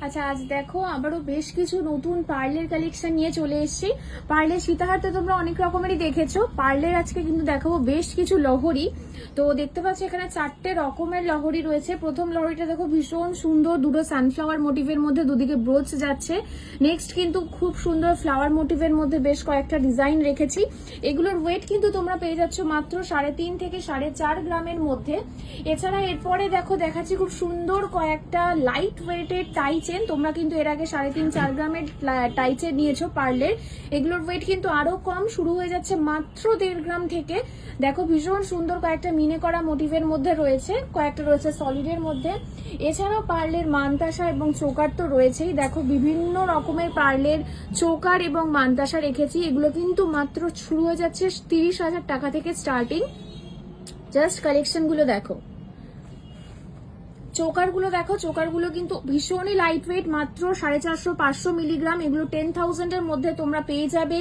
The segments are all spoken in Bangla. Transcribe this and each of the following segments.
আচ্ছা, আজ দেখো আবারও বেশ কিছু নতুন পার্লের কালেকশন নিয়ে চলে এসেছি। পার্লের সীতাহার তো তোমরা অনেক রকমেরই দেখেছো, পার্লের আজকে কিন্তু দেখাবো বেশ কিছু লহরি। তো দেখতে পাচ্ছ এখানে 4টে রকমের লহরি রয়েছে। প্রথম লহরিটা দেখো ভীষণ সুন্দর, দুটো সানফ্লাওয়ার মোটিভের মধ্যে দুদিকে ব্রোচ যাচ্ছে। নেক্সট কিন্তু খুব সুন্দর ফ্লাওয়ার মোটিভের মধ্যে বেশ কয়েকটা ডিজাইন রেখেছি। এগুলোর ওয়েট কিন্তু তোমরা পেয়ে যাচ্ছ মাত্র 3.5 থেকে 4.5 গ্রামের মধ্যে। এছাড়া এরপরে দেখো দেখাচ্ছি খুব সুন্দর কয়েকটা লাইট ওয়েটের টাই চেন। তোমরা কিন্তু এর আগে 3.5-4 গ্রামের টাই চেন নিয়েছো পার্লের। এগুলোর ওয়েট কিন্তু আরো কম, শুরু হয়ে যাচ্ছে মাত্র 1.5 গ্রাম থেকে। দেখো ভীষণ সুন্দর কয়েকটা মিনে করা মোটিভের মধ্যে রয়েছে, কয়েকটা রয়েছে সলিডের মধ্যে। এছাড়াও পার্লের মানতাসা এবং চোকার তো রয়েছেই। দেখো বিভিন্ন রকমের পার্লের চোকার এবং মানতাসা রেখেছি। এগুলো কিন্তু মাত্র শুরু হয়ে যাচ্ছে 30,000 টাকা থেকে স্টার্টিং। জাস্ট কালেকশন গুলো দেখো, চোকারগুলো দেখো, চোকারগুলো কিন্তু ভীষণই লাইট ওয়েট, মাত্র 450-500 মিলিগ্রাম। এগুলো 10,000 এর মধ্যে তোমরা পেয়ে যাবে।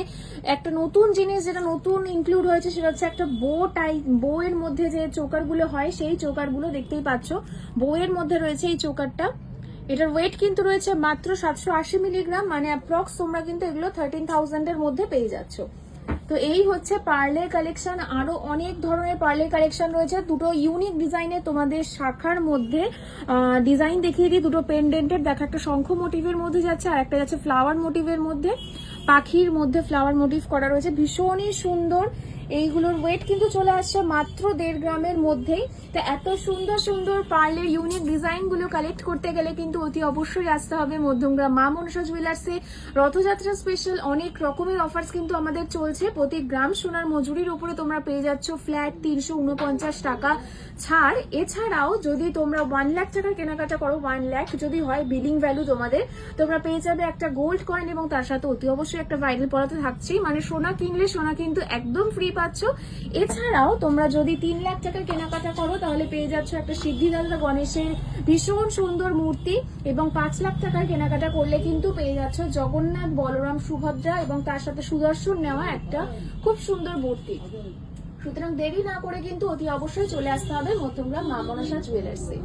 একটা নতুন জিনিস যেটা নতুন ইনক্লুড হয়েছে সেটা হচ্ছে একটা বো এর মধ্যে যে চোকারগুলো হয় সেই চোকারগুলো দেখতেই পাচ্ছ, বো এর মধ্যে রয়েছে এই চোকারটা। এটার ওয়েট কিন্তু রয়েছে মাত্র 780 মিলিগ্রাম, মানে অ্যাপ্রক্স তোমরা কিন্তু এগুলো 13,000 এর মধ্যে পেয়ে যাচ্ছ। তো এই হচ্ছে পার্লের কালেকশন। আরো অনেক ধরনের পার্লের কালেকশন রয়েছে। দুটো ইউনিক ডিজাইনে তোমাদের শাখার মধ্যে ডিজাইন দেখিয়ে দিই। দুটো পেন্ডেন্টের দেখো, একটা শঙ্খ মোটিভের মধ্যে যাচ্ছে আর একটা যাচ্ছে ফ্লাওয়ার মোটিভের মধ্যে। পাখির মধ্যে ফ্লাওয়ার মোটিভ করা রয়েছে, ভীষণই সুন্দর। এইগুলোর ওয়েট কিন্তু চলে আসছে মাত্র 1.5 গ্রামের মধ্যেই। তো এত সুন্দর সুন্দর পার্লের ইউনিক ডিজাইন গুলো কালেক্ট করতে গেলে কিন্তু অতি অবশ্যই আসতে হবে মধ্যমগ্রাম মা মনসা জুয়েলার্সে। রথযাত্রা স্পেশাল অনেক রকমের অফার্স কিন্তু আমাদের চলছে। প্রতি গ্রাম সোনার মজুরির উপরে তোমরা পেয়ে যাচ্ছ ফ্ল্যাট 349 টাকা ছাড়। এছাড়াও যদি তোমরা 1 লাখ টাকার কেনাকাটা করো, 1 লাখ যদি হয় বিলিং ভ্যালু তোমাদের, তোমরা পেয়ে যাবে একটা গোল্ড কয়েন এবং তার সাথে অতি অবশ্যই একটা ভাইরাল পড়াতে থাকছেই। মানে সোনা কিনলে সোনা কিন্তু একদম ফ্রি পাচ্ছ। এছাড়াও তোমরা যদি 3 লাখ টাকার কেনাকাটা করো তাহলে পেয়ে যাচ্ছ একটা সিদ্ধিদাতা গণেশের ভীষণ সুন্দর মূর্তি, এবং 5 লাখ টাকার কেনাকাটা করলে কিন্তু পেয়ে যাচ্ছ জগন্নাথ, বলরাম, সুভদ্রা এবং তার সাথে সুদর্শন নেওয়া একটা খুব সুন্দর মূর্তি। সুতরাং দেরি না করে কিন্তু অতি অবশ্যই চলে আসতে হবে মধ্যমগ্রাম মা মনসা জুয়েলার্সে।